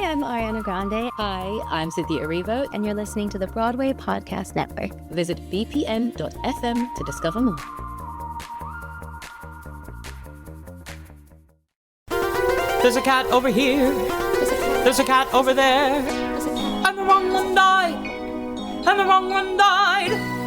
I'm Ariana Grande. Hi, I'm Cynthia Erivo. And you're listening to the Broadway Podcast Network. Visit bpn.fm to discover more. There's a cat over here. There's a cat over there. And the wrong one died. And the wrong one died.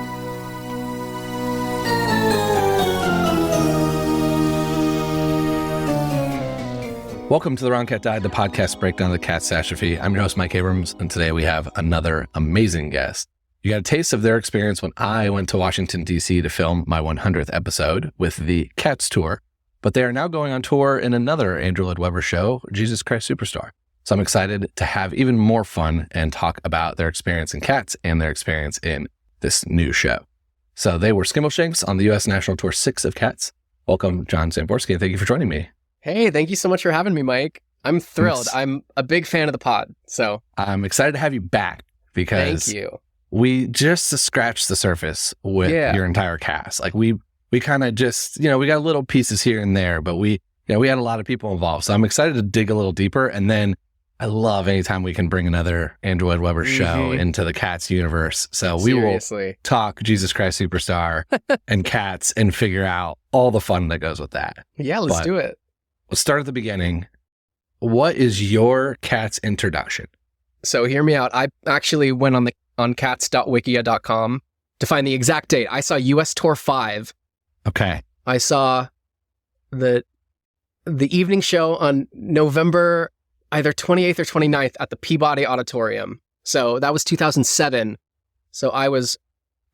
Welcome to The Wrong Cat Died, the podcast breakdown of the catastrophe. I'm your host, Mike Abrams, and today we have another amazing guest. You got a taste of their experience when I went to Washington, D.C. to film my 100th episode with the Cats Tour, but they are now going on tour in another Andrew Lloyd Webber show, Jesus Christ Superstar. So I'm excited to have even more fun and talk about their experience in Cats and their experience in this new show. So they were Skimbleshanks on the U.S. National Tour 6 of Cats. Welcome, John Zamborsky, and thank you for joining me. Hey, thank you so much for having me, Mike. I'm thrilled. I'm a big fan of the pod, so. I'm excited to have you back because thank you. We just scratched the surface with your entire cast. Like we kind of just, we got little pieces here and there, but we had a lot of people involved. So I'm excited to dig a little deeper. And then I love anytime we can bring another Andrew Lloyd Webber show into the Cats universe. So we will talk Jesus Christ Superstar and Cats and figure out all the fun that goes with that. Yeah, let's do it. Let's start at the beginning. What is your Cats introduction? So hear me out. I actually went on cats.wikia.com to find the exact date. I saw US Tour 5. Okay. I saw the evening show on November either 28th or 29th at the Peabody Auditorium. So that was 2007. So I was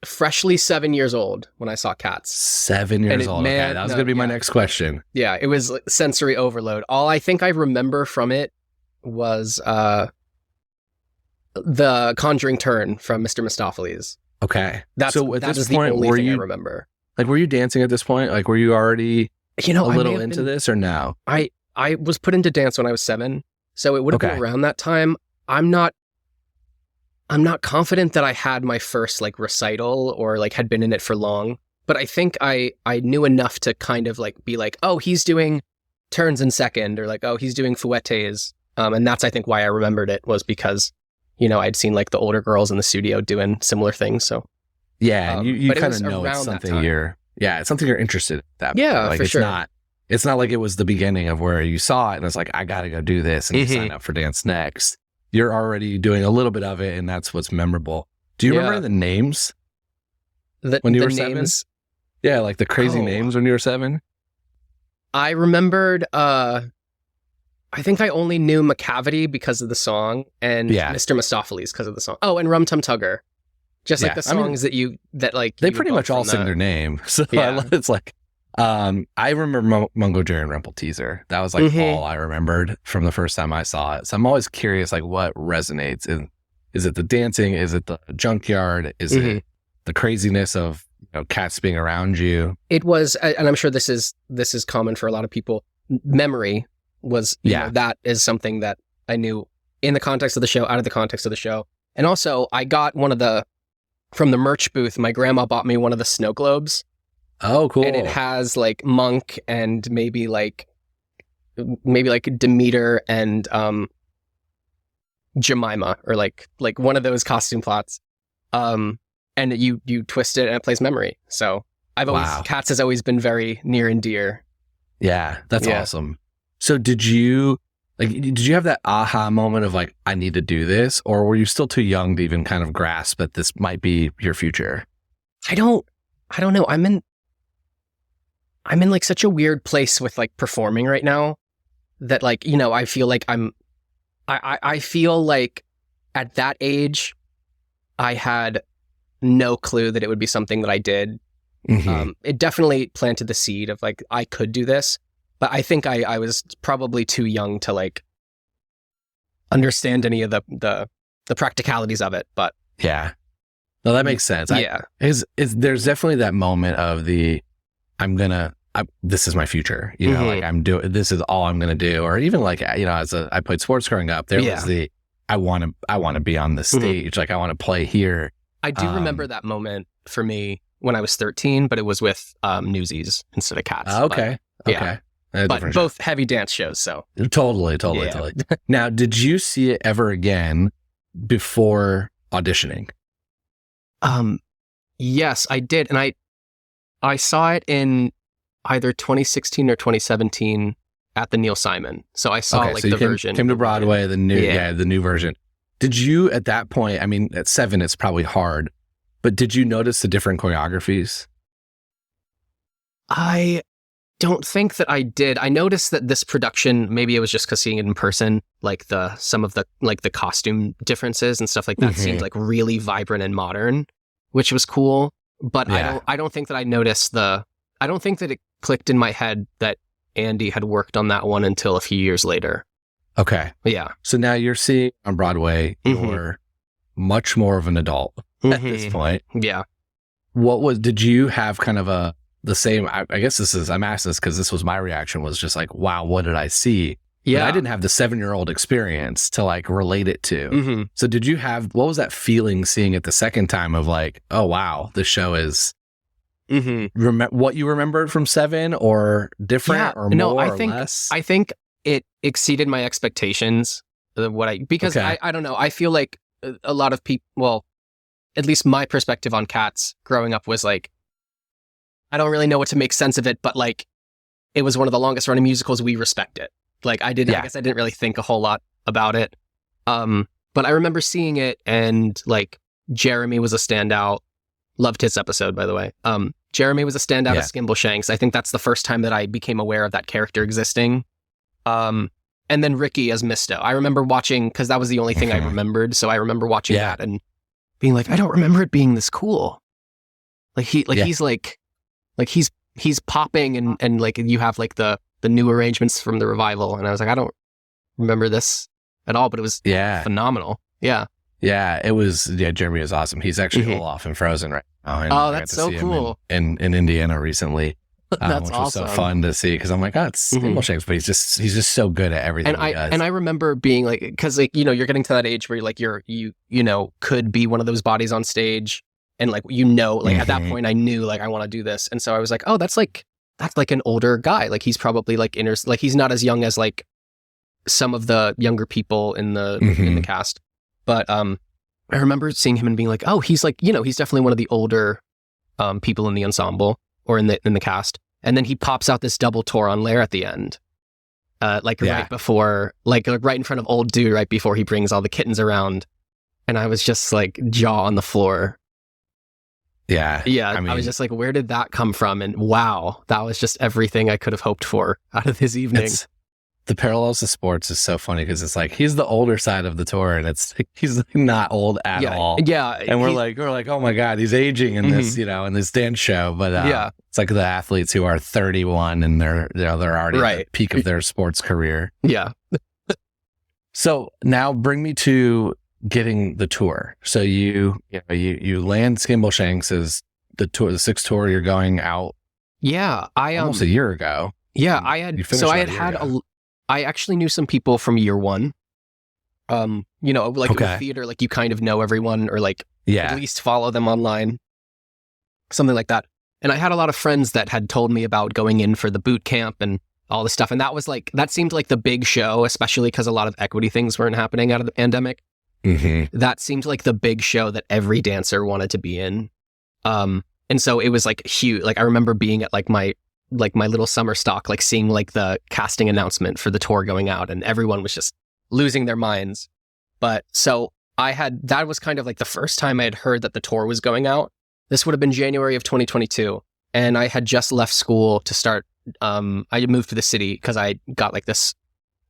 freshly 7 years old when I saw Cats. 7 years old. Okay, that was going to be my next question. Yeah, it was sensory overload. All I think I remember from it was the Conjuring turn from Mr. Mistopheles. Okay. So at this point, the only thing I remember. Like, were you dancing at this point? Like, were you already a little into this or no? I was put into dance when I was 7, so it would have been around that time. I'm not confident that I had my first recital or had been in it for long, but I think I knew enough to kind of be like, oh, he's doing turns in second, or oh, he's doing fouettes. And that's, I think, why I remembered it was because, I'd seen the older girls in the studio doing similar things. So yeah, you kind of know it's something it's something you're interested in. For sure. It's not like it was the beginning of where you saw it and it's like, I got to go do this and sign up for Dance Next. You're already doing a little bit of it, and that's what's memorable. Do you remember the names when you were 7? Yeah, the crazy names when you were 7? I remembered, I think I only knew Macavity because of the song, and Mr. Mistopheles because of the song. Oh, and Rum Tum Tugger. Just the songs that they pretty much all sing their name. So it's I remember Mungo Jerry and Rumple Teaser. That was all I remembered from the first time I saw it. So I'm always curious, what resonates? Is it the dancing? Is it the junkyard? Is it the craziness of cats being around you? It was, and I'm sure this is common for a lot of people. Memory was, that is something that I knew in the context of the show, out of the context of the show. And also, I got from the merch booth, my grandma bought me one of the snow globes. Oh, cool. And it has Monk and maybe Demeter and Jemima, or one of those costume plots. And you twist it and it plays Memory. So Cats has always been very near and dear. Yeah, that's awesome. So did you have that aha moment of I need to do this, or were you still too young to even kind of grasp that this might be your future? I don't know. I'm in such a weird place with performing right now that I feel like I feel like at that age I had no clue that it would be something that I did. It definitely planted the seed of I could do this, but I think I was probably too young to understand any of the practicalities of it. But yeah, no, that makes sense. There's definitely that moment of this is my future, I'm doing, this is all I'm going to do. Or even I played sports growing up, there was I want to be on the stage. I want to play here. I do remember that moment for me when I was 13, but it was with Newsies instead of Cats. Okay. Yeah. But both heavy dance shows, so. Totally. Now, did you see it ever again before auditioning? Yes, I did. And I saw it in either 2016 or 2017 at the Neil Simon. So I saw so the version. Came to Broadway, the new version. Did you, at that point, I mean, at 7, it's probably hard, but did you notice the different choreographies? I don't think that I did. I noticed that this production, maybe it was just because seeing it in person, like some of the costume differences and stuff like that seemed like really vibrant and modern, which was cool. But I don't think that I noticed I don't think that it clicked in my head that Andy had worked on that one until a few years later. Okay. Yeah. So now you're seeing on Broadway, you're much more of an adult at this point. Yeah. Did you have kind of the same, I guess I'm asking this because this was my reaction, was just like, wow, what did I see? Yeah. But I didn't have the 7-year-old experience to like relate it to. So what was that feeling seeing it the second time of like, oh, wow, this show is what you remembered from 7 or different or more or less? I think it exceeded my expectations. I don't know. I feel like a lot of people, well, at least my perspective on Cats growing up was like, I don't really know what to make sense of it, but like, it was one of the longest running musicals. We respect it. Like I guess I didn't really think a whole lot about it. But I remember seeing it and like Jeremy was a standout. Loved his episode, by the way. Jeremy was a standout as Skimbleshanks. I think that's the first time that I became aware of that character existing. And then Ricky as Misto. I remember watching, because that was the only thing I remembered. So I remember watching that and being like, I don't remember it being this cool. He's popping and like you have like the new arrangements from the revival. And I was like, I don't remember this at all, but it was phenomenal. Yeah. Yeah, it was. Yeah, Jeremy is awesome. He's actually off in Frozen right now. And oh, that's so cool. In Indiana recently. That's which awesome. Was so fun to see because I'm like, oh, it's Skimbleshanks, but he's just so good at everything he does. And I remember being like, because like you're getting to that age where you could be one of those bodies on stage, and like at that point I knew like I want to do this, and so I was like, oh, that's like an older guy, like he's probably like he's not as young as like some of the younger people in the cast, but I remember seeing him and being like, oh, he's like he's definitely one of the older people in the ensemble. Or in the cast, and then he pops out this double Toron lair at the end, right before, like right in front of old dude, right before he brings all the kittens around, and I was just like jaw on the floor. Yeah. I was just like, where did that come from? And wow, that was just everything I could have hoped for out of his evening. The parallels to sports is so funny because it's like he's the older side of the tour, and it's like, he's like not old at all. Yeah, and we're like, oh my god, he's aging in this, in this dance show. But it's like the athletes who are 31 and they're already at the peak of their sports career. Yeah. So now bring me to getting the tour. So you land Skimbleshanks as the tour, the 6th tour. You're going out. Yeah, almost a year ago. Yeah, I actually knew some people from year 1. With theater, like you kind of know everyone or like at least follow them online, something like that. And I had a lot of friends that had told me about going in for the boot camp and all this stuff. And that seemed like the big show, especially because a lot of equity things weren't happening out of the pandemic. That seemed like the big show that every dancer wanted to be in. And so it was like huge. Like I remember being at like my little summer stock, like seeing like the casting announcement for the tour going out, and everyone was just losing their minds. But so that was kind of like the first time I had heard that the tour was going out. This would have been January of 2022. And I had just left school to start. I had moved to the city because I got like this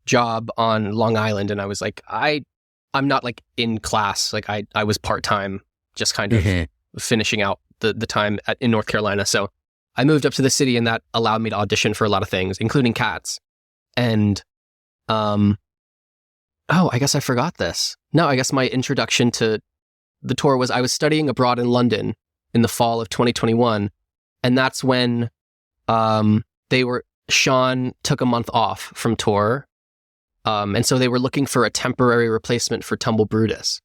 job on Long Island. And I was like, I'm not like in class. Like I was part-time, just kind of finishing out the time in North Carolina. So I moved up to the city, and that allowed me to audition for a lot of things, including Cats. And, I guess I forgot this. No, I guess my introduction to the tour was I was studying abroad in London in the fall of 2021. And that's when Sean took a month off from tour. And so they were looking for a temporary replacement for Tumble Brutus.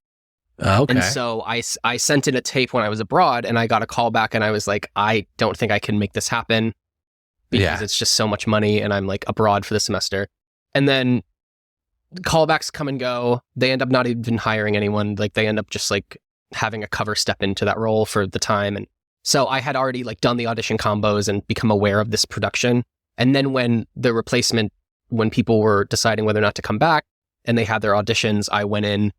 Okay. And so I sent in a tape when I was abroad, and I got a call back, and I was like, I don't think I can make this happen. because it's just so much money and I'm like abroad for the semester. And then callbacks come and go. They end up not even hiring anyone. Like they end up just like having a cover step into that role for the time. And so I had already like done the audition combos and become aware of this production. And then when the replacement, when people were deciding whether or not to come back and they had their auditions, I went in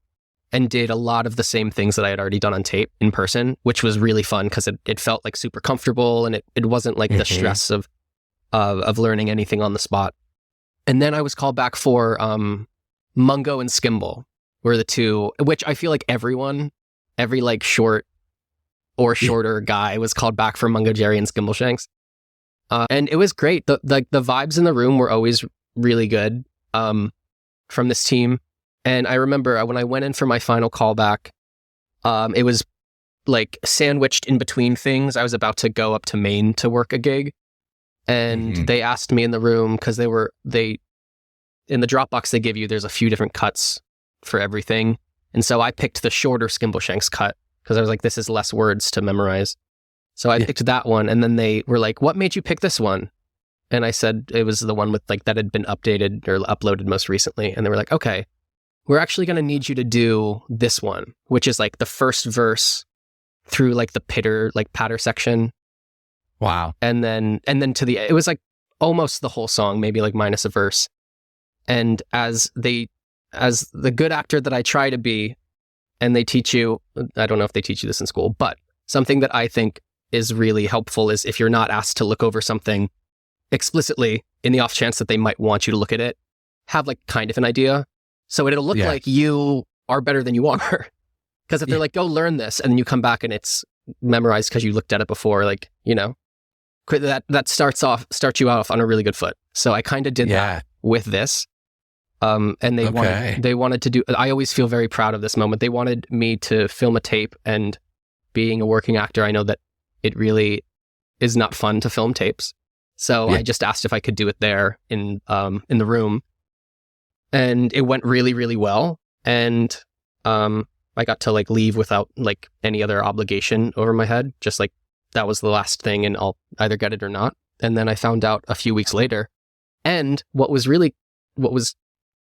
and did a lot of the same things that I had already done on tape in person, which was really fun because it felt like super comfortable and it wasn't like the stress of learning anything on the spot. And then I was called back for Mungo and Skimble were the two, which I feel like every like short or shorter guy was called back for Mungo Jerry and Skimbleshanks. And it was great. The vibes in the room were always really good from this team. And I remember when I went in for my final callback, it was like sandwiched in between things. I was about to go up to Maine to work a gig. And they asked me in the room, because in the Dropbox they give you, there's a few different cuts for everything. And so I picked the shorter Skimbleshanks cut because I was like, this is less words to memorize. So I picked that one. And then they were like, what made you pick this one? And I said it was the one with like that had been updated or uploaded most recently. And they were like, okay, we're actually going to need you to do this one, which is like the first verse through like the patter section. Wow. And then it was like almost the whole song, maybe like minus a verse. And as the good actor that I try to be, and they teach you, I don't know if they teach you this in school, but something that I think is really helpful is if you're not asked to look over something explicitly in the off chance that they might want you to look at it, have like kind of an idea. So it'll look like you are better than you are. Because if they're like, go learn this, and then you come back and it's memorized because you looked at it before, like, you know, that starts you off on a really good foot. So I kind of did that with this. And they wanted to do, I always feel very proud of this moment. They wanted me to film a tape, and being a working actor, I know that it really is not fun to film tapes. So I just asked if I could do it there in the room. And it went really, really well. And I got to like leave without like any other obligation over my head. Just like that was the last thing, and I'll either get it or not. And then I found out a few weeks later. And what was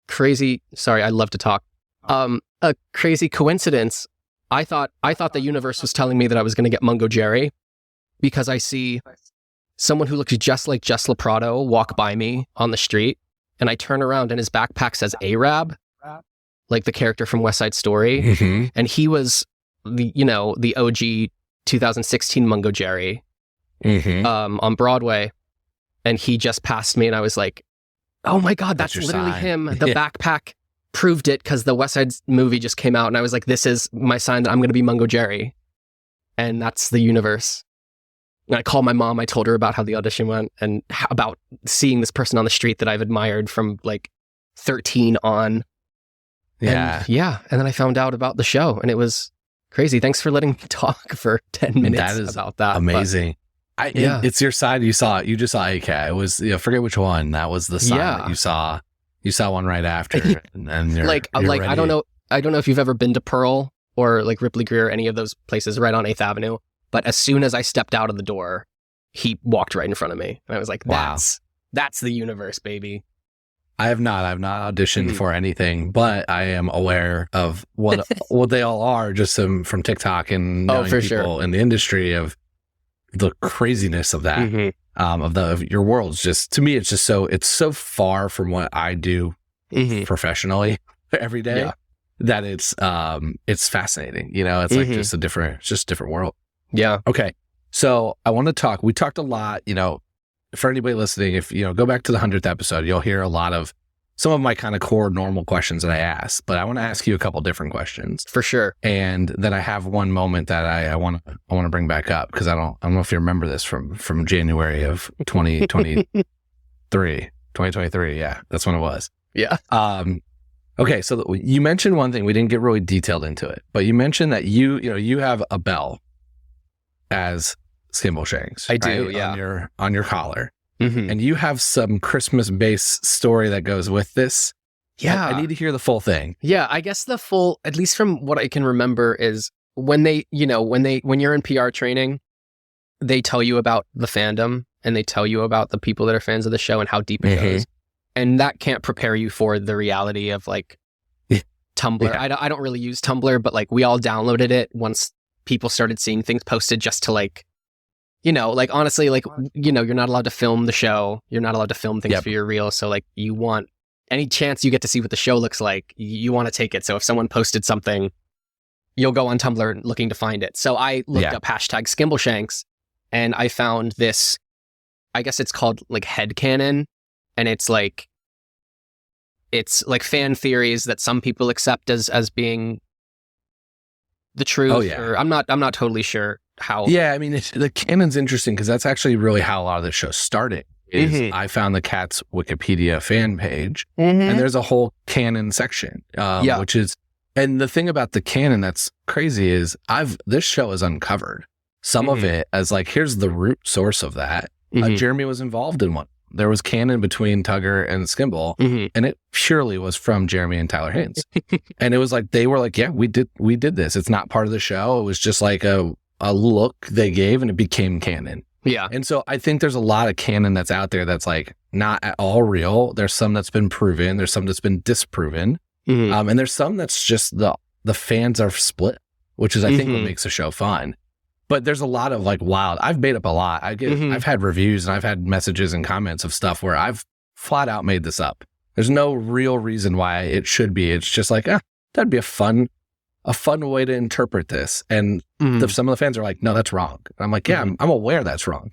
crazy, sorry, I love to talk. A crazy coincidence. I thought the universe was telling me that I was going to get Mungo Jerry because I see someone who looks just like Jess Laprado walk by me on the street, and I turn around and his backpack says Arab, like the character from West Side Story. And he was the OG 2016 Mungo Jerry on Broadway. And he just passed me, and I was like, oh my God, that's literally him. The backpack proved it because the West Side movie just came out, and I was like, this is my sign that I'm going to be Mungo Jerry. And that's the universe. And I called my mom. I told her about how the audition went and about seeing this person on the street that I've admired from like 13 on. And then I found out about the show, and it was crazy. Thanks for letting me talk for 10 minutes about that. Amazing. It's your side. You saw it. You just saw AK. It was, forget which one. That was the sign that you saw. You saw one right after. And you're, you're ready. I don't know if you've ever been to Pearl or like Ripley Greer, any of those places right on 8th Avenue. But as soon as I stepped out of the door, he walked right in front of me. And I was like, that's the universe, baby. I've not auditioned for anything, but I am aware of what they all are, just from TikTok and knowing people in the industry, of the craziness of that, of your world's just, to me, it's so far from what I do professionally every day that it's fascinating. It's like just a different world. Yeah. Okay. So I want to talk, we talked a lot, for anybody listening, if, go back to the 100th episode, you'll hear a lot of some of my kind of core normal questions that I ask, but I want to ask you a couple different questions. For sure. And then I have one moment that I want to bring back up, because I don't know if you remember this from January of 2023. Yeah, that's when it was. Yeah. Okay. So you mentioned one thing, we didn't get really detailed into it, but you mentioned that you have a bell as Skimbleshanks. I do, yeah. On your collar. And you have some Christmas-based story that goes with this. Yeah. I need to hear the full thing. Yeah, I guess the full, at least from what I can remember, is when you're in PR training, they tell you about the fandom and they tell you about the people that are fans of the show and how deep it goes. And that can't prepare you for the reality of like Tumblr. Yeah. I don't really use Tumblr, but like we all downloaded it once people started seeing things posted just to like, like honestly, like, you're not allowed to film the show. You're not allowed to film things for your reel. So like you want any chance you get to see what the show looks like, you want to take it. So if someone posted something, you'll go on Tumblr looking to find it. So I looked up hashtag Skimbleshanks and I found this, I guess it's called like head canon. And it's like fan theories that some people accept as being the truth. Oh, yeah. Or I'm not totally sure how. Yeah, I mean, the canon's interesting because that's actually really how a lot of the show started. I found the Cat's Wikipedia fan page, and there's a whole canon section, which is, and the thing about the canon that's crazy is this show is uncovered some of it as like, here's the root source of that. Jeremy was involved in one. There was canon between Tugger and Skimble, and it purely was from Jeremy and Tyler Haynes. And it was like, they were like, yeah, we did this. It's not part of the show. It was just like a look they gave and it became canon. Yeah. And so I think there's a lot of canon that's out there that's like not at all real. There's some that's been proven. There's some that's been disproven. And there's some that's just the fans are split, which is, I think, what makes the show fun. But there's a lot of like wild. I've made up a lot. I've had reviews and I've had messages and comments of stuff where I've flat out made this up. There's no real reason why it should be. It's just like, that'd be a fun way to interpret this. And some of the fans are like, no, that's wrong. And I'm like, yeah, I'm aware that's wrong.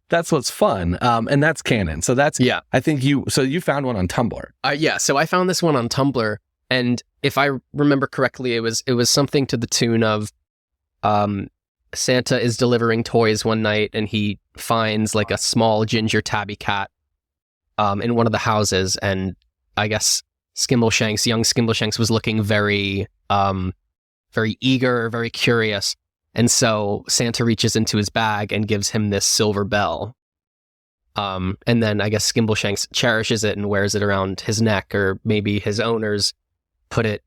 That's what's fun. And that's canon. So that's, I think you found one on Tumblr. So I found this one on Tumblr. And if I remember correctly, it was something to the tune of, Santa is delivering toys one night and he finds like a small ginger tabby cat in one of the houses. And I guess young Skimbleshanks was looking very eager, very curious. And so Santa reaches into his bag and gives him this silver bell. And then I guess Skimbleshanks cherishes it and wears it around his neck, or maybe his owners put it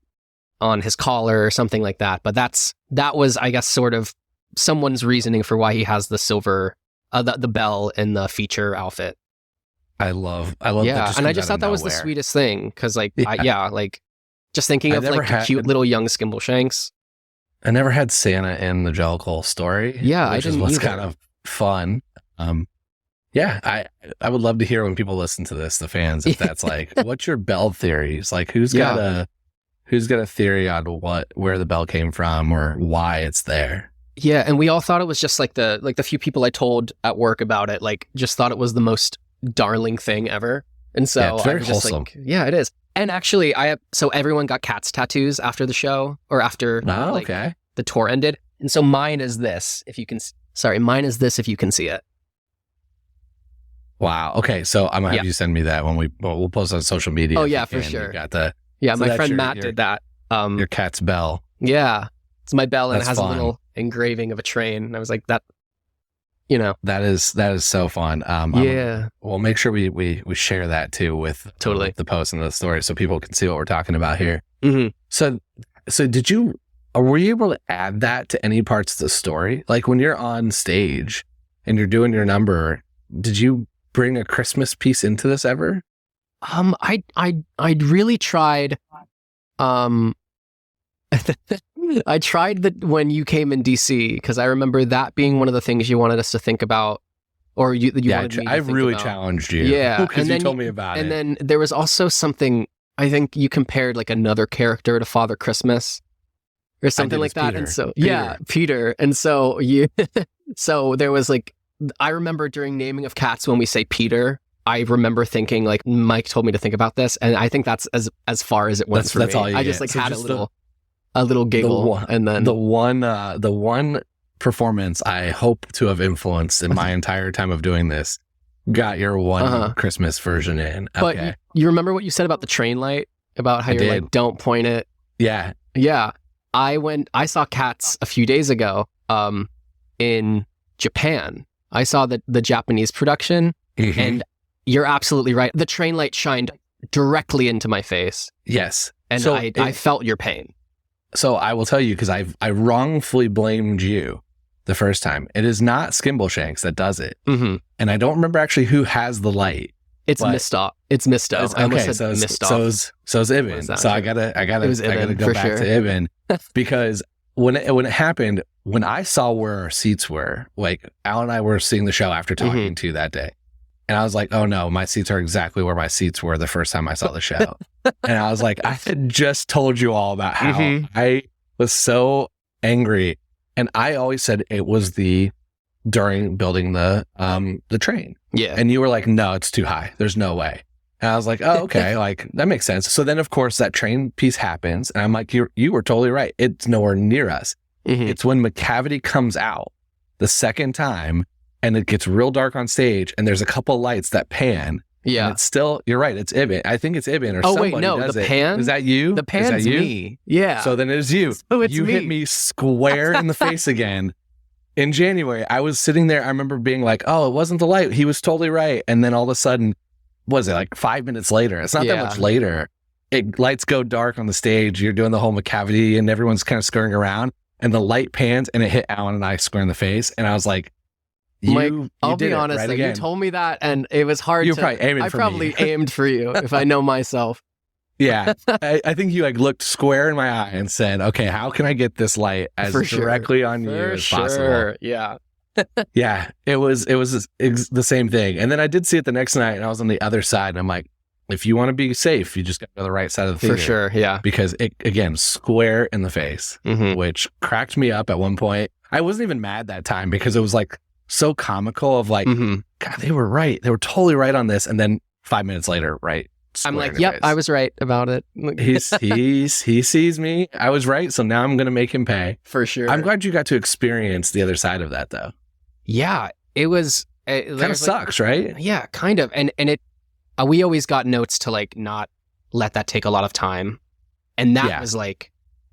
on his collar or something like that. But that was, I guess, sort of someone's reasoning for why he has the silver, the bell in the feature outfit. I love yeah, that. And I just thought that was the sweetest thing because, like, just thinking of like the cute little young Skimbleshanks. I never had Santa in the Jellicle story. Yeah, which is what's kind of fun. I would love to hear when people listen to this, the fans, if that's like, what's your bell theories? Like, who's got a theory on where the bell came from or why it's there? Yeah, and we all thought it was just like the few people I told at work about it, like, just thought it was the most darling thing ever. And so it's very I was just wholesome. like, yeah, it is. And actually, so everyone got Cats tattoos after the show, or after the tour ended. And so mine is this, if you can see it. Wow. Okay. So I'm gonna have you send me that when we'll post on social media. Oh yeah, for sure. You got the my friend Matt did that. Your cat's bell. Yeah, it's my bell, and That's it has fun. a little engraving of a train. And I was like, that That is so fun. We'll make sure we share that too with totally the post and the story, so people can see what we're talking about here. Mm-hmm. So were you able to add that to any parts of the story? Like when you're on stage and you're doing your number, did you bring a Christmas piece into this ever? I really tried. I tried that when you came in DC, because I remember that being one of the things you wanted us to think about, or you wanted me to think I really about. challenged you. Yeah, because you told me about it. And then there was also something, I think you compared like another character to Father Christmas or something like that. Peter. And so Peter. Peter. And so so there was like, I remember during naming of cats when we say Peter, I remember thinking like Mike told me to think about this, and I think that's as far as it went for me. All you I get. just like So had just a little giggle, and then the one performance I hope to have influenced in my entire time of doing this got your one Christmas version in. But okay. you remember what you said about the train light, about how you're like, don't point it. Yeah. I saw Cats a few days ago in Japan. I saw the Japanese production, and you're absolutely right. The train light shined directly into my face. Yes. And so I felt your pain. So I will tell you, because I wrongfully blamed you the first time. It is not Skimbleshanks that does it. Mm-hmm. And I don't remember actually who has the light. It's but- Misto. It's Misto. I almost said Misto. So is Ibn. Is that So I true? gotta It was go Ibn, back for to sure. Ibn because when it happened, when I saw where our seats were, like Al and I were seeing the show after talking to you that day. And I was like, oh no, my seats are exactly where my seats were the first time I saw the show. And I was like, I had just told you all about how I was so angry. And I always said it was during building the train. Yeah. And you were like, no, it's too high. There's no way. And I was like, oh, okay. Like that makes sense. So then of course that train piece happens. And I'm like, you were totally right. It's nowhere near us. Mhm. It's when Macavity comes out the second time and it gets real dark on stage and there's a couple lights that pan. Yeah. And it's still, you're right. It's Ibn. I think it's Ibn or Oh, somebody wait, no, does the it. pan? Is that you? The Is pan's that you? me. Yeah. So then it is you. So it's you me. hit me square in the face again. In January, I was sitting there. I remember being like, oh, it wasn't the light. He was totally right. And then all of a sudden, what was it like 5 minutes later? It's not that much later. Lights go dark on the stage. You're doing the whole Macavity and everyone's kind of scurrying around. And the light pans and it hit Alan and I square in the face. And I was like, Mike, you I'll did be it honest, right though, again. you told me that and it was hard You were to... probably aiming I for probably me. aimed for you if I know myself. Yeah. I think you like looked square in my eye and said, okay, how can I get this light as For sure. directly on you For as possible? sure. Yeah. Yeah, it was the same thing. And then I did see it the next night and I was on the other side and I'm like, if you want to be safe, you just got to go to the right side of the theater. For sure. Yeah. Because it, again, square in the face, Mm-hmm. which cracked me up at one point. I wasn't even mad that time because it was like so comical of like, Mm-hmm. God, they were right. They were totally right on this. And then 5 minutes later, right? I'm square like, in the yep, face. I was right about it. He sees me. I was right. So now I'm going to make him pay. For sure. I'm glad you got to experience the other side of that though. Yeah, it was... Kind of sucks, right? Yeah, kind of. And it... we always got notes to like not let that take a lot of time. And that was like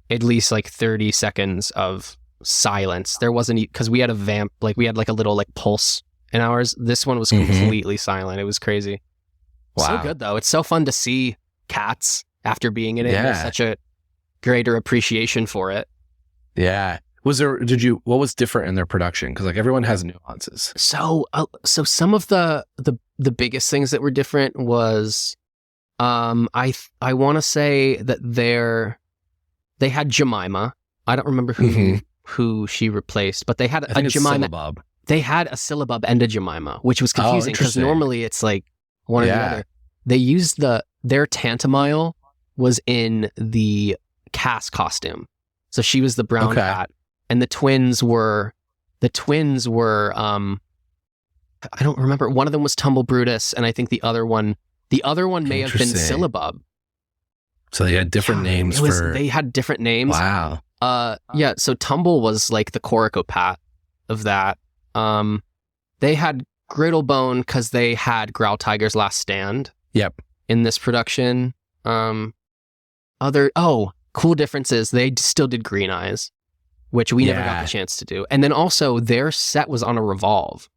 at least like 30 seconds of silence. There wasn't... Because we had a vamp, like we had like a little like pulse in ours. This one was completely silent. It was crazy. Wow. So good though. It's so fun to see Cats after being in it. Yeah. There's such a greater appreciation for it. Yeah. What was different in their production? Because like everyone has nuances. So some of the biggest things that were different was, I want to say that they had Jemima. I don't remember who she replaced, but they had I think a it's Jemima. Syllabub. They had a syllabub and a Jemima, which was confusing because interesting. normally it's like one or the other. They used their Tantamile was in the Cass costume, so she was the brown cat, and the twins were I don't remember. One of them was Tumble Brutus, and I think the other one may have been Interesting. Syllabub. So they had different names They had different names. Wow. Yeah. So Tumble was like the Coricopat of that. They had Griddlebone because they had Growl Tiger's Last Stand. Yep. In this production. Cool differences. They still did Green Eyes, which we never got the chance to do. And then also their set was on a revolve.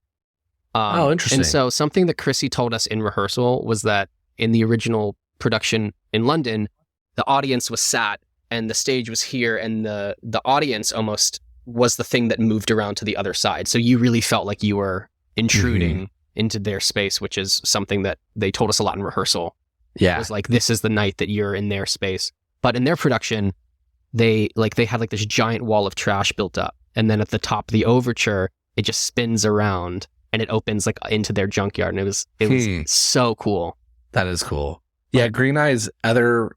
Interesting. And so something that Chrissy told us in rehearsal was that in the original production in London, the audience was sat and the stage was here, and the audience almost was the thing that moved around to the other side. So you really felt like you were intruding into their space, which is something that they told us a lot in rehearsal. Yeah. It was like, this is the night that you're in their space. But in their production, they had like this giant wall of trash built up. And then at the top of the overture, it just spins around and it opens like into their junkyard. And it was so cool. That is cool. Yeah. Green Eyes, other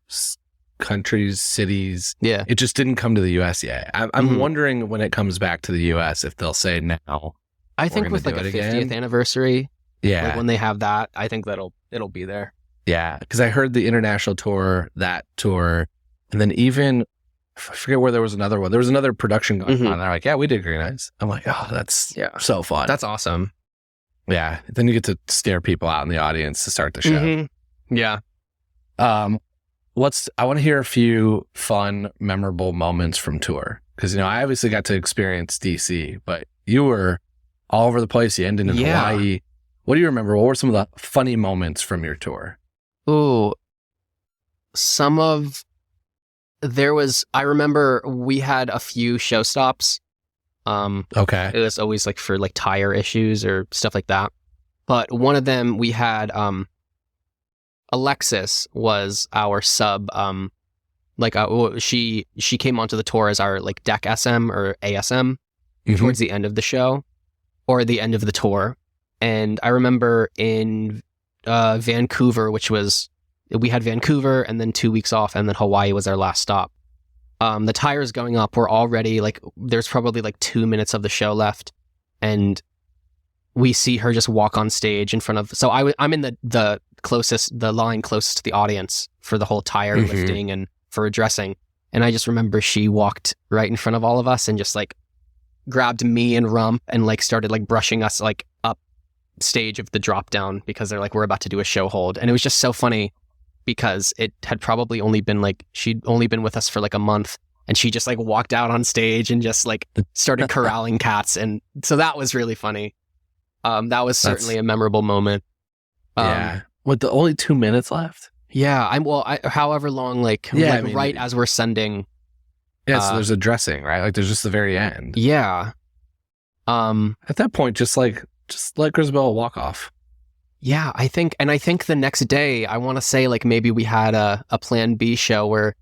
countries, cities. Yeah. It just didn't come to the US yet. I'm wondering when it comes back to the US if they'll say now. I think with like a 50th anniversary, like when they have that, I think it'll be there. Yeah, because I heard the international tour, that tour, and then even, I forget where there was another one. There was another production going on. And they're like, yeah, we did Green Eyes. I'm like, oh, that's so fun. That's awesome. Yeah, then you get to scare people out in the audience to start the show. Yeah. I want to hear a few fun, memorable moments from tour. Because, I obviously got to experience DC, but you were all over the place. You ended in Hawaii. What do you remember? What were some of the funny moments from your tour? Ooh, I remember we had a few show stops Okay. It was always like for like tire issues or stuff like that. But one of them we had Alexis was our sub. She came onto the tour as our like deck SM or ASM towards the end of the show or the end of the tour. And I remember in Vancouver, we had Vancouver and then 2 weeks off, and then Hawaii was our last stop. The tires going up were already like, there's probably like 2 minutes of the show left, and we see her just walk on stage in front of. So I'm in the line closest to the audience for the whole tire lifting and for addressing, and I just remember she walked right in front of all of us and just like grabbed me and Rump and like started like brushing us like up stage of the drop down because they're like, we're about to do a show hold. And it was just so funny because it had probably only been like, she'd only been with us for like a month, and she just like walked out on stage and just like started corralling cats. And so that was really funny. That was certainly a memorable moment. Yeah. With the only 2 minutes left? Yeah. However long, right as we're sending. Yeah. So there's a dressing, right? Like there's just the very end. Yeah. At that point, just let Grisabella walk off. Yeah, I think the next day, I want to say like maybe we had a Plan B show where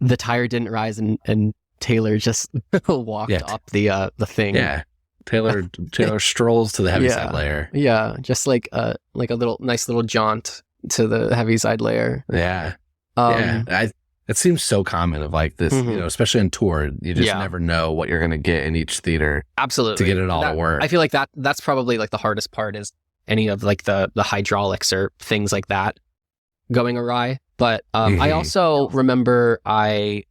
the tire didn't rise and Taylor just walked up the thing. Yeah, Taylor strolls to the heaviside layer. Yeah, just like a nice little jaunt to the heaviside layer. Yeah, it seems so common of like this, especially in tour, you just never know what you're gonna get in each theater. Absolutely, to get it all to work. I feel like that's probably like the hardest part is any of like the hydraulics or things like that going awry. But I also remember I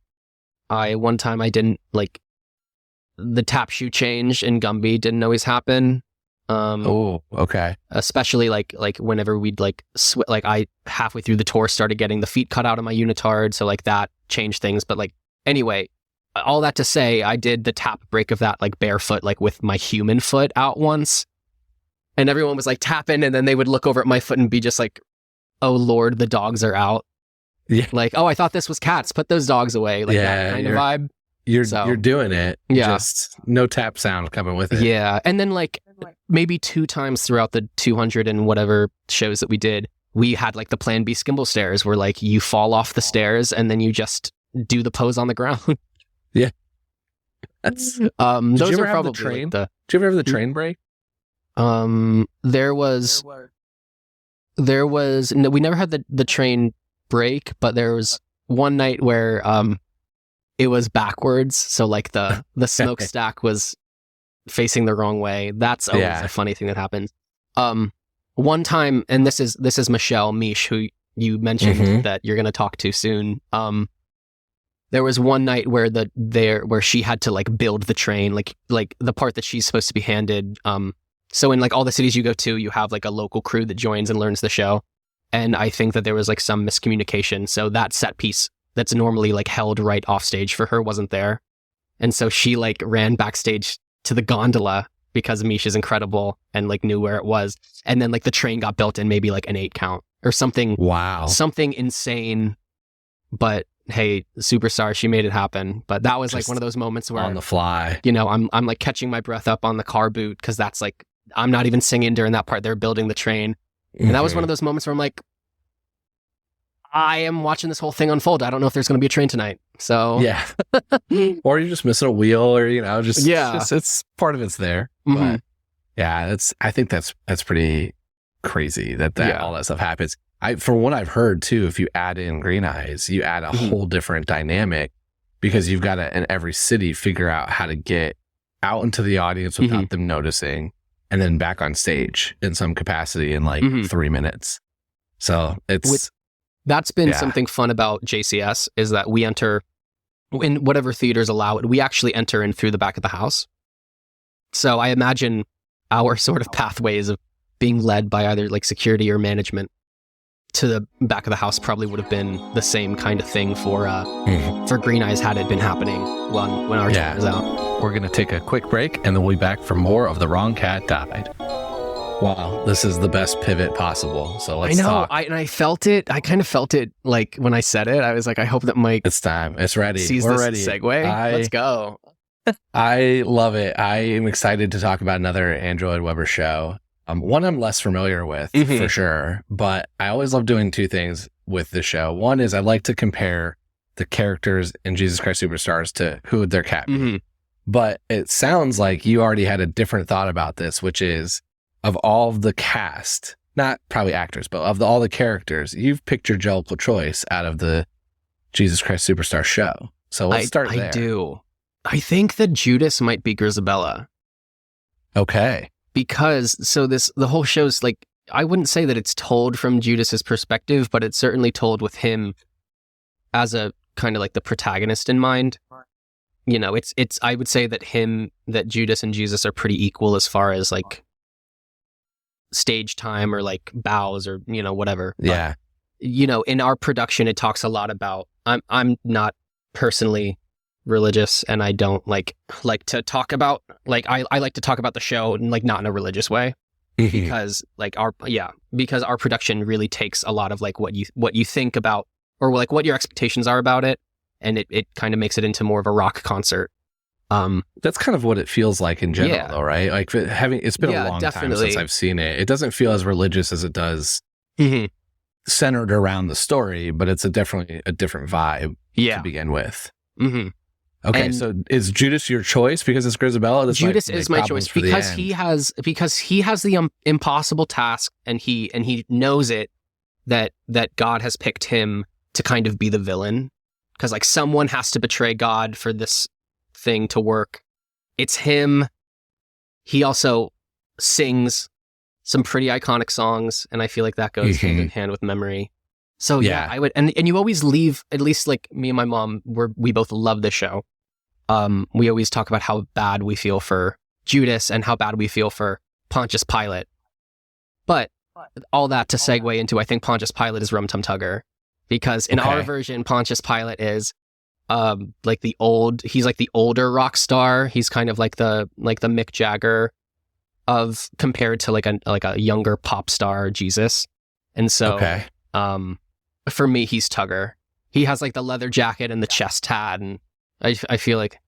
one time I didn't like the tap shoe change in Gumby didn't always happen. Okay. Especially like whenever we'd like I halfway through the tour started getting the feet cut out of my unitard, so like that changed things. But like anyway, all that to say, I did the tap break of that like barefoot, like with my human foot out once. And everyone was like tapping, and then they would look over at my foot and be just like, "Oh Lord, the dogs are out." Yeah. Like, "Oh, I thought this was cats. Put those dogs away." Like that kind of vibe. You're doing it. Yeah. Just no tap sound coming with it. Yeah. And then like maybe 2 times throughout the 200 and whatever shows that we did, we had like the Plan B skimble stairs where like you fall off the stairs and then you just do the pose on the ground. Yeah. That's those are probably the train. Like Did you ever have the train break? There was no, we never had the train break, but there was one night where it was backwards, so like the smokestack was facing the wrong way. That's always a funny thing that happens. One time, and this is Michelle Mish, who you mentioned that you're going to talk to soon. There was one night where where she had to like build the train, like the part that she's supposed to be handed. So in like all the cities you go to, you have like a local crew that joins and learns the show. And I think that there was like some miscommunication. So that set piece that's normally like held right off stage for her wasn't there. And so she like ran backstage to the gondola because Mish is incredible and like knew where it was. And then like the train got built in maybe like an 8 count or something. Wow. Something insane. But hey, superstar, she made it happen. But that was Just like one of those moments where on the fly, I'm like catching my breath up on the car boot because that's like, I'm not even singing during that part. They're building the train. And that was one of those moments where I'm like, I am watching this whole thing unfold. I don't know if there's going to be a train tonight. So yeah. Or you're just missing a wheel, or it's part of it's there. But yeah, I think that's pretty crazy that all that stuff happens. For what I've heard too, if you add in Green Eyes, you add a whole different dynamic because you've got to in every city figure out how to get out into the audience without them noticing, and then back on stage in some capacity in like 3 minutes. So that's been something fun about JCS is that we enter in whatever theaters allow it. We actually enter in through the back of the house. So I imagine our sort of pathways of being led by either like security or management to the back of the house probably would have been the same kind of thing for Green Eyes had it been happening when our time was out. We're going to take a quick break and then we'll be back for more of The Wrong Cat Died. Wow, this is the best pivot possible. So let's talk. I felt it. I kind of felt it like when I said it. I was like, I hope that Mike. It's time. It's ready. Sees We're this ready. segue. Let's go. I love it. I am excited to talk about another Andrew Lloyd Webber show. One I'm less familiar with, for sure, but I always love doing two things with the show. One is I like to compare the characters in Jesus Christ Superstars to who would their cat be. But it sounds like you already had a different thought about this, which is of all of the cast, not probably actors, but of all the characters, you've picked your Jellicle choice out of the Jesus Christ Superstar show. So let's start there. I do. I think that Judas might be Grisabella. Okay. Because the whole show's like, I wouldn't say that it's told from Judas's perspective, but it's certainly told with him as a kind of like the protagonist in mind. You know, it's I would say that Judas and Jesus are pretty equal as far as like stage time or like bows or, you know, whatever. Yeah. But, you know, in our production, it talks a lot about, I'm not personally religious, and I don't like to talk about, like, I like to talk about the show and like not in a religious way, because like our production really takes a lot of like what you think about, or like what your expectations are about it, and it kind of makes it into more of a rock concert. That's kind of what it feels like in general, though, right? Like it's been a long time since I've seen it. It doesn't feel as religious as it does centered around the story, but it's definitely a different vibe to begin with. Okay, and so is Judas your choice because it's Grisabella? Judas is my choice because he has the impossible task, and he knows it, that God has picked him to kind of be the villain, because like someone has to betray God for this thing to work. It's him. He also sings some pretty iconic songs, and I feel like that goes hand in hand with memory. So yeah, I would, and you always leave, at least like me and my mom, we both love the show. We always talk about how bad we feel for Judas and how bad we feel for Pontius Pilate. But all that to segue into, I think Pontius Pilate is Rum Tum Tugger, because in our version, Pontius Pilate is he's like the older rock star. He's kind of like the Mick Jagger of, compared to like a younger pop star Jesus. And so for me, he's Tugger. He has like the leather jacket and the chest tat, and I feel like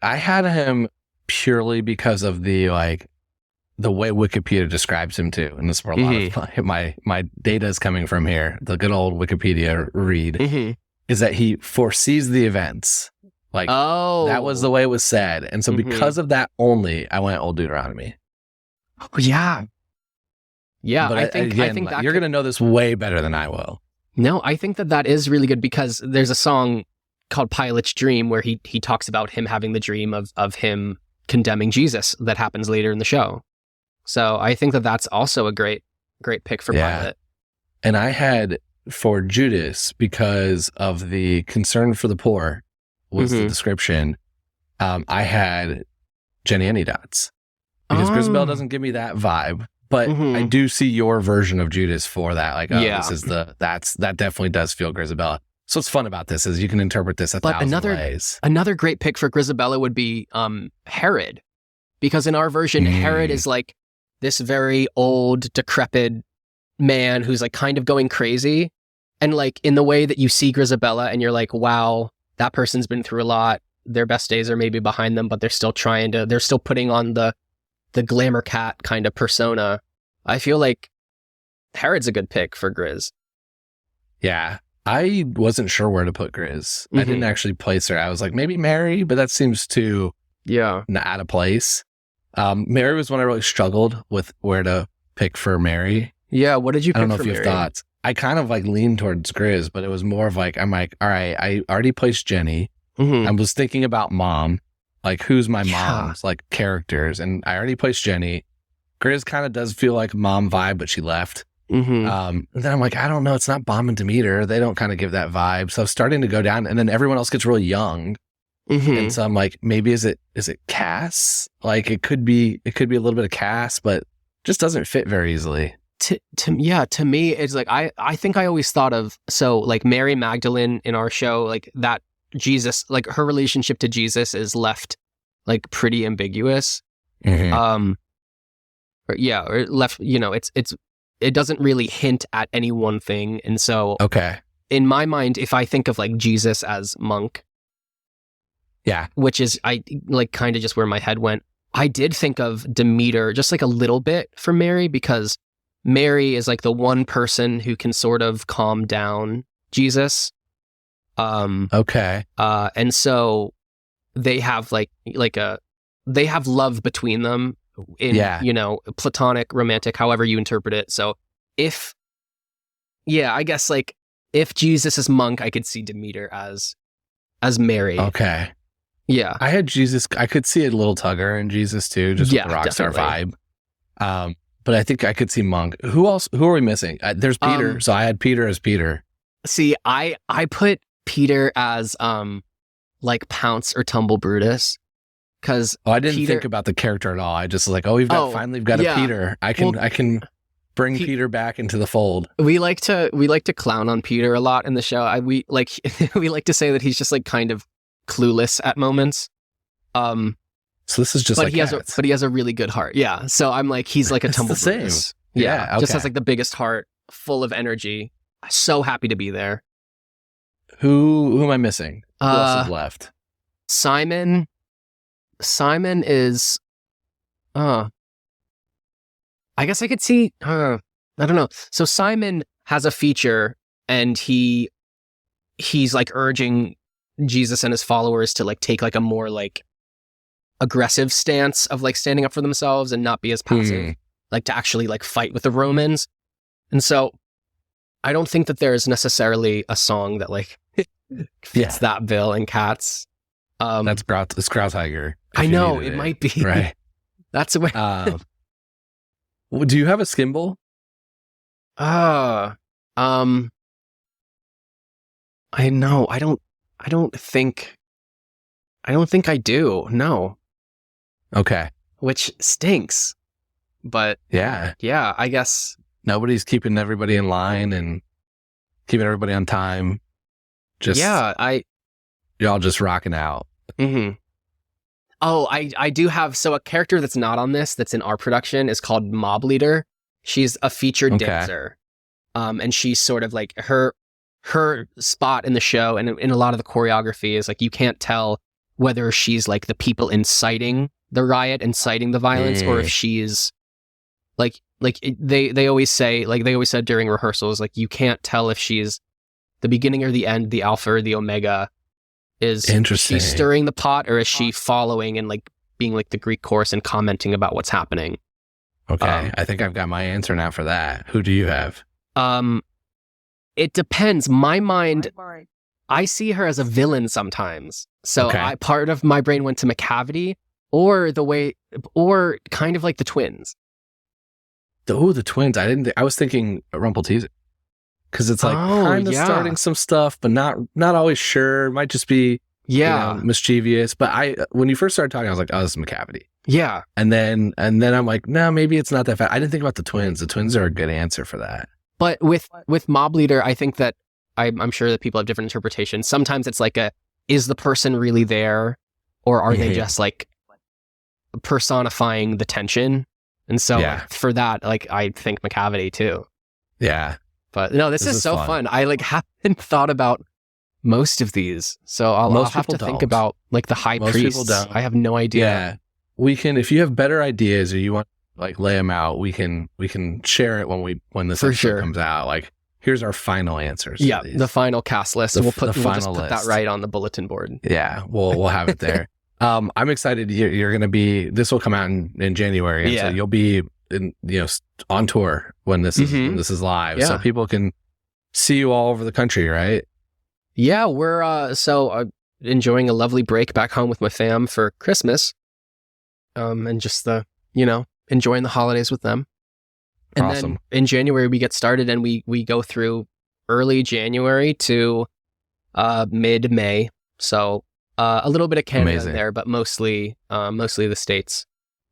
I had him purely because of the way Wikipedia describes him too, and this is where a lot of my data is coming from here. The good old Wikipedia read is that he foresees the events. Like, that was the way it was said, and so because of that only, I went Old Deuteronomy. Oh, yeah. But I think that you're gonna know this way better than I will. No, I think that is really good, because there's a song called Pilate's Dream where he talks about him having the dream of him condemning Jesus that happens later in the show. So I think that's also a great pick for Pilate. And I had for Judas, because of the concern for the poor was the description, I had Jenny Anydots, because Grisabella doesn't give me that vibe. But I do see your version of Judas for that. Like, this is that definitely does feel Grisabella. So what's fun about this is you can interpret this a thousand ways. Another great pick for Grisabella would be Herod, because in our version, Herod is like this very old, decrepit man who's like kind of going crazy. And like in the way that you see Grisabella and you're like, wow, that person's been through a lot. Their best days are maybe behind them, but they're still putting on the glamour cat kind of persona. I feel like Herod's a good pick for Grizz. Yeah. I wasn't sure where to put Grizz. I didn't actually place her. I was like, maybe Mary, but that seems too out of place. Mary was one I really struggled with where to pick for Mary. Yeah, what did you pick for Mary? I don't know if you have thoughts. I kind of like leaned towards Grizz, but it was more of like, I'm like, all right, I already placed Jenny. I was thinking about mom. Like, who's my mom's like characters? And I already placed Jenny. Grizz kind of does feel like mom vibe, but she left. And then I'm like, I don't know. It's not Bomb and Demeter. They don't kind of give that vibe. So I was starting to go down, and then everyone else gets really young. And so I'm like, maybe is it Cass? Like, it could be a little bit of Cass, but just doesn't fit very easily. To me, it's like, I think I always thought of, so like Mary Magdalene in our show, like that Jesus, like her relationship to Jesus is left like pretty ambiguous. Or left, you know, it doesn't really hint at any one thing. And so in my mind, if I think of like Jesus as monk, Yeah. which is I like kind of just where my head went. I did think of Demeter just like a little bit for Mary, because Mary is like the one person who can sort of calm down Jesus. Okay. And so they have they have love between them in, platonic, romantic, however you interpret it. So I guess like if Jesus is monk, I could see Demeter as Mary. Okay. Yeah. I had Jesus. I could see a little Tugger in Jesus too, just with the rock star definitely. vibe. But I think I could see Monk. Who else? Who are we missing? There's Peter. So I had Peter as Peter. See, I put Peter as like Pounce or Tumble Brutus, because I didn't think about the character at all. I just was like, we've got a Peter. I can bring Peter back into the fold. We like to clown on Peter a lot in the show. We like to say that he's just like kind of clueless at moments. So this is just but like he has a really good heart. Yeah. So I'm like, he's like a Tumble the Brutus. same. Yeah. Okay. Just has like the biggest heart, full of energy. So happy to be there. Who am I missing? Who else is left? Simon is I guess I could see I don't know. So Simon has a feature, and he's like urging Jesus and his followers to like take like a more like aggressive stance of like standing up for themselves and not be as passive, like to actually like fight with the Romans. And so I don't think that there's necessarily a song that like fits that bill in Cats. That's Krautiger. I know it might be right. That's what. Do you have a Skimble? I know. I don't think I do. No. Okay. Which stinks. But yeah, I guess nobody's keeping everybody in line and keeping everybody on time. You're all just rocking out. Mm-hmm. Oh, I do have, so a character that's not on this, that's in our production, is called Mob Leader. She's a featured dancer. And she's sort of like her spot in the show and in a lot of the choreography is like, you can't tell whether she's like the people inciting the riot, inciting the violence, or if she's they always say, like they always said during rehearsals, like you can't tell if she's the beginning or the end, the alpha or the omega. Is she stirring the pot, or is she following and like being like the Greek chorus and commenting about what's happening? Okay, I think I've got my answer now for that. Who do you have? It depends. My mind, I see her as a villain sometimes. So part of my brain went to Macavity, or kind of like the twins. The twins. I was thinking Rumpelteazer. Because it's like kind of starting some stuff, but not always sure. It might just be mischievous. But when you first started talking, I was like, oh, this is Macavity. Yeah. And then I'm like, no, maybe it's not that fast. I didn't think about the twins. The twins are a good answer for that. But with Mob Leader, I think that I'm sure that people have different interpretations. Sometimes it's like is the person really there, or are they just like personifying the tension? And so for that, like I think Macavity too. Yeah. But no, this is so fun. I like haven't thought about most of these, so I'll have to think about like the high priest. Most people don't. I have no idea. Yeah, we can. If you have better ideas or you want like lay them out, we can share it when this episode comes out. Like here's our final answers. Yeah, the final cast list. We'll put that right on the bulletin board. Yeah, we'll have it there. I'm excited. You're going to be. This will come out in January, and so you'll be on tour when this is live, so people can see you all over the country, right? Yeah, we're enjoying a lovely break back home with my fam for Christmas, and just enjoying the holidays with them. And then in January we get started, and we go through early January to mid May. So a little bit of Canada there, but mostly the States.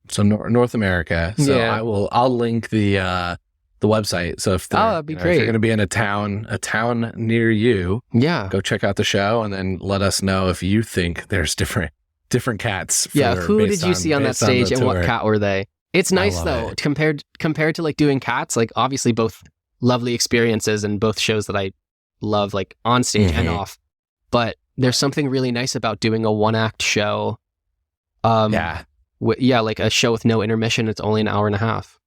So North America. So I'll link the website. So if that'd be great. If you're going to be in a town near you, go check out the show and then let us know if you think there's different cats. Who did you see on that stage and what cat were they? It's nice though, compared to like doing Cats. Like obviously both lovely experiences and both shows that I love, like on stage and off. But There's something really nice about doing a one-act show. Yeah. Like a show with no intermission. It's only an hour and a half.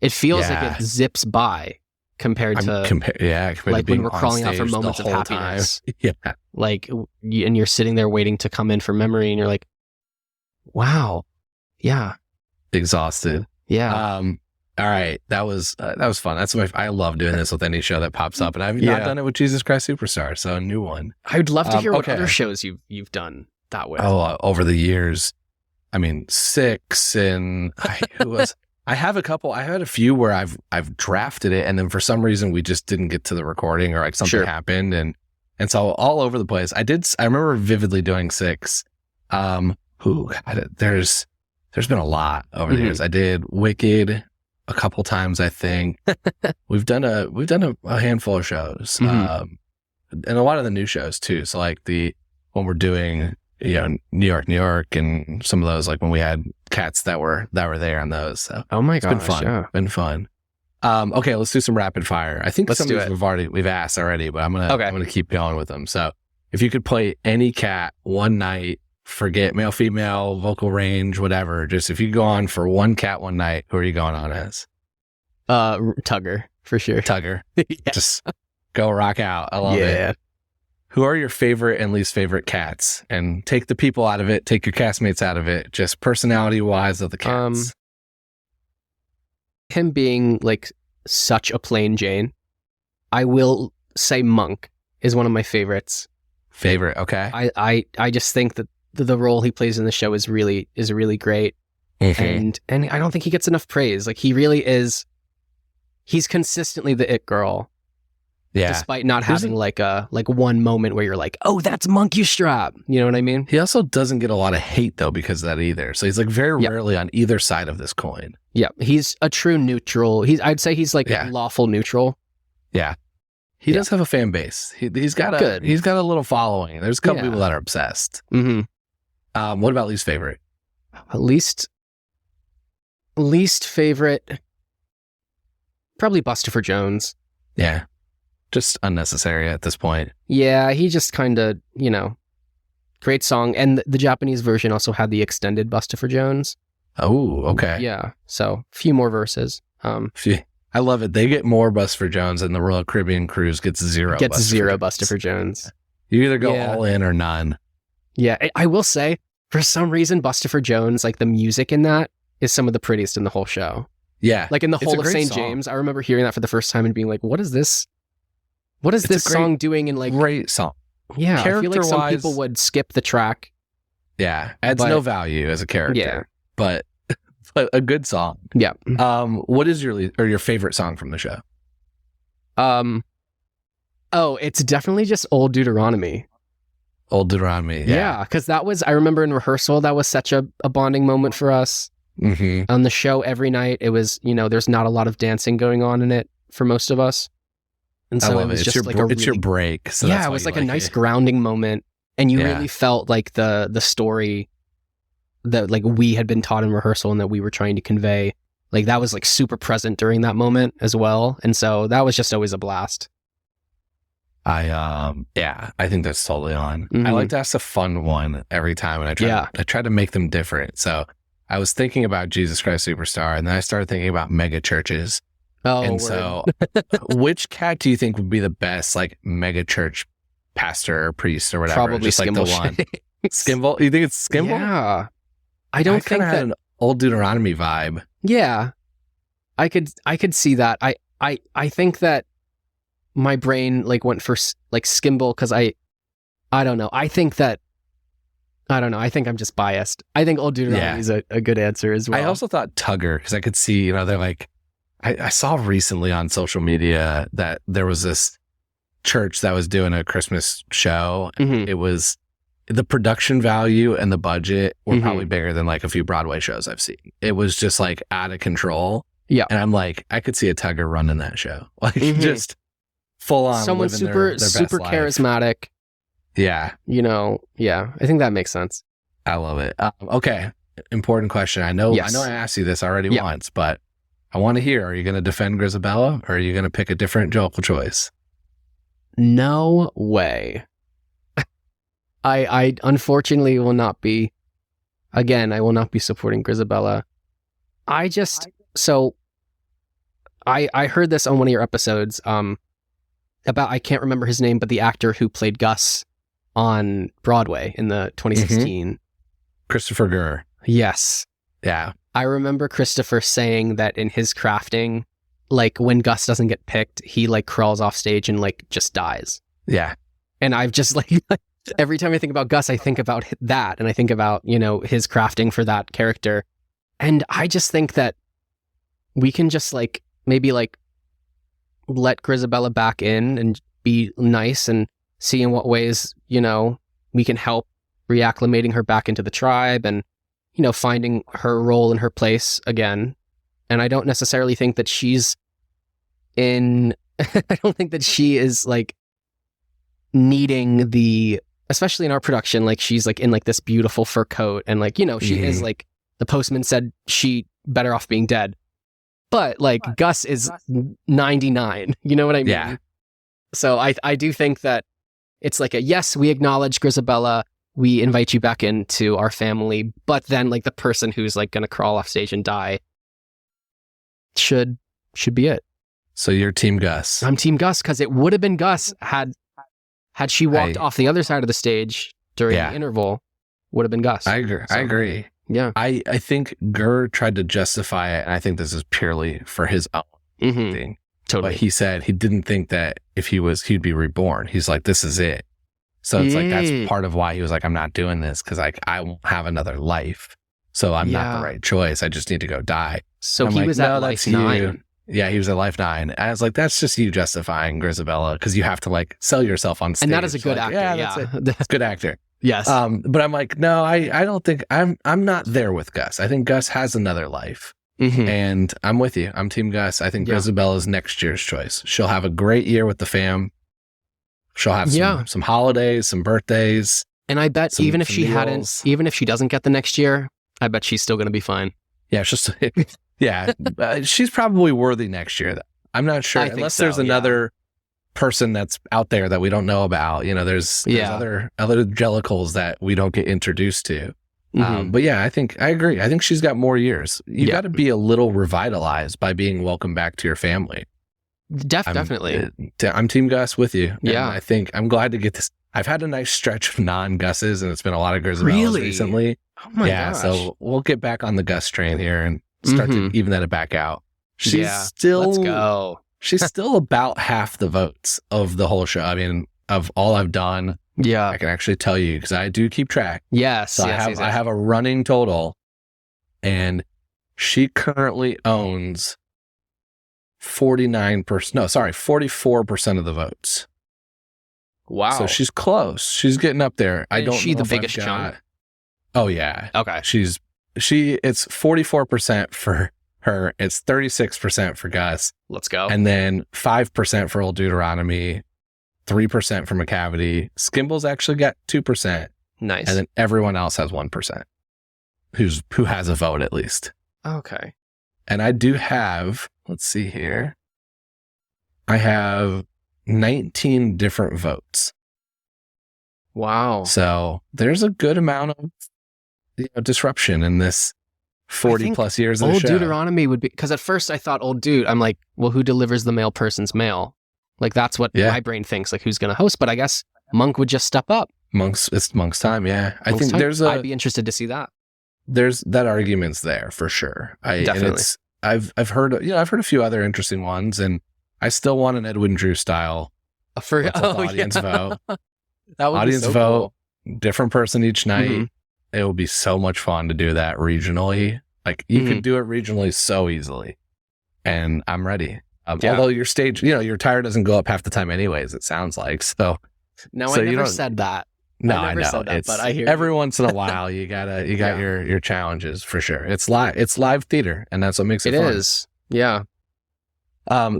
It feels like Yeah. it zips by compared to compared like to being when we're on crawling out for stage the moments of whole happiness. time. Yeah. Like, and you're sitting there waiting to come in for memory, and you're like, wow, yeah, Exhausted. yeah. All right, that was fun. I love doing this with any show that pops up, and I've not done it with Jesus Christ Superstar, so a new one. I would love to hear what okay. other shows you've done that with. Oh, over the years, I mean, 6 and I have a couple. I had a few where I've drafted it, and then for some reason we just didn't get to the recording, or like something Sure. happened, and so all over the place. I remember vividly doing 6. There's been a lot over the years. I did Wicked a couple times, I think. we've done a handful of shows, and a lot of the new shows too. So like when we're doing New York, and some of those, like when we had cats that were there on those. So Oh my it's gosh, been fun. yeah. Been fun. Okay, let's do some rapid fire. I think Let's some do of these it. we've asked already, but I'm gonna keep going with them. So if you could play any cat one night, forget male, female, vocal range, whatever. Just if you go on for one cat one night, who are you going on as? Tugger for sure. Tugger. Yeah. Just go rock out. I love it. Who are your favorite and least favorite cats? And take the people out of it. Take your castmates out of it. Just personality wise of the cats. Him being like such a plain Jane, I will say Monk is one of my favorites. Favorite. Okay. I just think that the role he plays in the show is really great. Mhm. And I don't think he gets enough praise. Like, he really is. He's consistently the it girl, Yeah. despite not having like one moment where you're like, oh, that's Monkey Strap. You know what I mean? He also doesn't get a lot of hate though because of that either. So he's like very rarely on either side of this coin. Yeah, he's a true neutral. I'd say he's like lawful neutral. Yeah. He does have a fan base. He's got a little following. There's a couple people that are obsessed. Mm-hmm. What about least favorite? Least favorite, probably Bustopher Jones. Yeah. Just unnecessary at this point. Yeah, he just kind of, great song. And the Japanese version also had the extended Bustopher Jones. Oh, okay. Yeah, so a few more verses. I love it. They get more Bustopher Jones, and the Royal Caribbean Cruise gets zero. Bustopher Jones. You either go all in or none. Yeah, I will say, for some reason, Bustopher Jones, like the music in that, is some of the prettiest in the whole show. Yeah. Like in the It's whole a of great St. song. James, I remember hearing that for the first time and being like, what is this? What is this song doing in like... Great song. Yeah, I feel like some Character-wise- people would skip the track. Yeah. Adds But- no value as a character. Yeah. But a good song. Yeah. What is your favorite song from the show? Oh, it's definitely just Old Deuteronomy. Old Deuteronomy. Yeah, because I remember in rehearsal, that was such a bonding moment for us. Mm-hmm. On the show every night, it was, there's not a lot of dancing going on in it for most of us. And so it was It's just your, like it's your break. So that's it why was you like a nice it. grounding moment. And you Yeah. really felt like the story that like we had been taught in rehearsal and that we were trying to convey. Like that was like super present during that moment as well. And so that was just always a blast. I think that's totally on. Mhm. I like to ask a fun one every time, and I try to make them different. So I was thinking about Jesus Christ Superstar, and then I started thinking about mega churches. Oh, and word. so which cat do you think would be the best like mega church pastor or priest or whatever? Probably just like the one. Skimbleshanks. Skimble? You think it's Skimble? Yeah. I don't think kind of that... had an Old Deuteronomy vibe. Yeah. I could see that. I think that my brain like went for like Skimble because I don't know. I think I'm just biased. I think Old Deuteronomy is a good answer as well. I also thought Tugger because I could see, they're like, I saw recently on social media that there was this church that was doing a Christmas show. Mhm. It was the production value and the budget were Mhm. probably bigger than like a few Broadway shows I've seen. It was just like out of control. Yeah. And I'm like, I could see a Tugger running that show. Like Mhm. just full on. Someone living super their best super life. charismatic. Yeah. Yeah. I think that makes sense. I love it. Okay. Important question. I know Yes. I asked you this already Yeah. once, but I want to hear, are you going to defend Grisabella or are you going to pick a different vocal choice? No way. I unfortunately will not be. Again, I will not be supporting Grisabella. I heard this on one of your episodes about, I can't remember his name, but the actor who played Gus on Broadway in the 2016. Christopher Gurr. Yes. Yeah. I remember Christopher saying that in his crafting, like when Gus doesn't get picked, he like crawls off stage and like just dies. Yeah. And I've just like, every time I think about Gus, I think about that. And I think about, you know, his crafting for that character. And I just think that we can just like, maybe like let Grisabella back in and be nice and see in what ways, you know, we can help reacclimating her back into the tribe and, you know, finding her role and her place again. And I don't necessarily think that she's I don't think that she is like needing especially in our production, like she's like in like this beautiful fur coat and like, you know, she is like, the postman said she better off being dead. But like Gus is 99, you know what I mean? Yeah. So I do think that it's like yes, we acknowledge Grisabella, we invite you back into our family, but then like the person who's like gonna crawl off stage and die should be it. So you're Team Gus. I'm Team Gus because it would have been Gus had she walked off the other side of the stage during the interval, would have been Gus. I agree. So, I agree. Yeah. I think Gurr tried to justify it, and I think this is purely for his own thing. Totally. But he said he didn't think that if he'd be reborn. He's like, this is it. So it's like, that's part of why he was like, I'm not doing this, because like I won't have another life. So I'm not the right choice. I just need to go die. So he was at life 9. Yeah, he was at life 9. And I was like, that's just you justifying Grisabella, because you have to like sell yourself on stage. And that is a good actor. Yeah, that's it. That's a good actor. Yes. But I'm like, no, I don't think I'm not there with Gus. I think Gus has another life. And I'm with you. I'm Team Gus. I think Grisabella's next year's choice. She'll have a great year with the fam. She'll have some holidays, some birthdays. And I bet even if she doesn't get the next year, I bet she's still going to be fine. Yeah, she's she's probably worthy next year. I'm not sure unless there's another person that's out there that we don't know about. You know, there's other Jellicles that we don't get introduced to. But yeah, I agree. I think she's got more years. You got to be a little revitalized by being welcomed back to your family. Definitely. I'm Team Gus with you. Yeah. I think I'm glad to get this. I've had a nice stretch of non-Gusses, and it's been a lot of Grisabellas recently. Oh my gosh. So we'll get back on the Gus train here and start to even that back out. Let's go. She's still about half the votes of the whole show. I mean, of all I've done. Yeah. I can actually tell you because I do keep track. Yes. So I have a running total, and she currently owns 44% of the votes. Wow. So she's close. She's getting up there. I don't know. Is she the biggest chunk? Oh yeah. Okay. It's 44% for her. It's 36% for Gus. Let's go. And then 5% for Old Deuteronomy, 3% for Macavity. Skimble's actually got 2%. Nice. And then everyone else has 1%. Who has a vote at least. Okay. And I do have, let's see here. I have 19 different votes. Wow. So there's a good amount of disruption in this 40 plus years of the show. Old Deuteronomy would be, because at first I thought Old Dude, I'm like, well, who delivers the male person's mail? Like that's what my brain thinks, like who's going to host, but I guess Monk would just step up. It's Monk's time, yeah. I think I'd be interested to see that. There's that argument's there for sure. Definitely. And I've heard a few other interesting ones, and I still want an Edwin Drew style audience vote. That would audience be so vote, cool. Different person each night. It will be so much fun to do that regionally. Like you can do it regionally so easily, and I'm ready. Although your stage, your tire doesn't go up half the time anyways. It sounds like so. No, I never said that. No, I know. Said that, but I hear every once in a while you got your challenges for sure. It's live theater, and that's what makes it fun. It is. Yeah.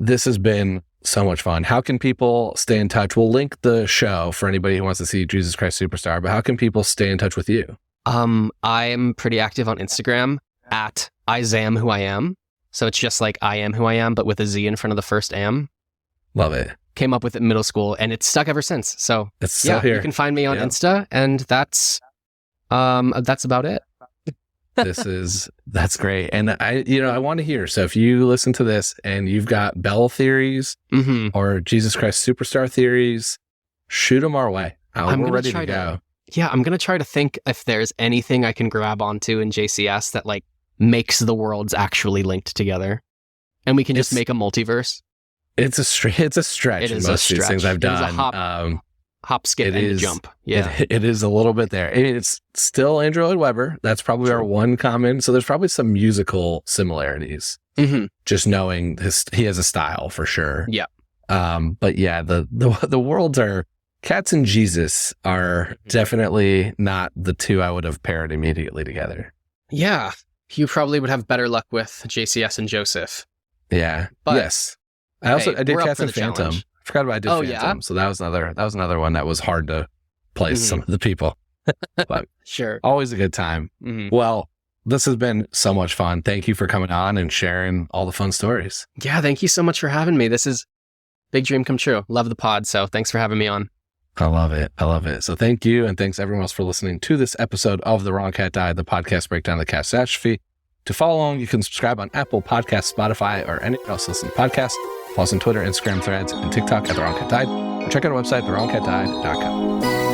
This has been so much fun. How can people stay in touch? We'll link the show for anybody who wants to see Jesus Christ Superstar, but how can people stay in touch with you? I'm pretty active on Instagram at IZamWhoIam. So it's just like I am who I am, but with a Z in front of the first am. Love it. came up with it in middle school, and it's stuck ever since. So It's still here. you can find me on Yeah. Insta, and that's about it. That's great. And I want to hear. So if you listen to this and you've got Bell theories Mm-hmm. or Jesus Christ Superstar theories, shoot them our way. I'm We're gonna ready try to go. Yeah, I'm gonna try to think if there's anything I can grab onto in JCS that like makes the worlds actually linked together, and we can just It's- make a multiverse. It's a stretch It in is a most of these things stretch. I've It is a done. hop, skip, it and is- a jump. Yeah. It is a little bit there. I mean, it's still Andrew Lloyd Webber. That's probably our one common. So there's probably some musical similarities. Mm-hmm. Just knowing he has a style for sure. Yeah. But yeah, the worlds are Cats and Jesus are definitely not the two I would have paired immediately together. Yeah. You probably would have better luck with JCS and Joseph. Yeah. But, yes. I did we're up Cats for and the Phantom. challenge. I forgot about I did Oh, Phantom. yeah? So that was another one that was hard to place Mhm. some of the people. But Sure. always a good time. Mm-hmm. Well, this has been so much fun. Thank you for coming on and sharing all the fun stories. Yeah, thank you so much for having me. This is big dream come true. Love the pod, so thanks for having me on. I love it. I love it. So thank you. And thanks everyone else for listening to this episode of The Wrong Cat Died, the podcast breakdown of the catastrophe. To follow along, you can subscribe on Apple Podcasts, Spotify, or anywhere else listen to podcasts. Follow us on Twitter, Instagram, Threads, and TikTok at The Wrong Cat Died. Or check out our website, thewrongcatdied.com.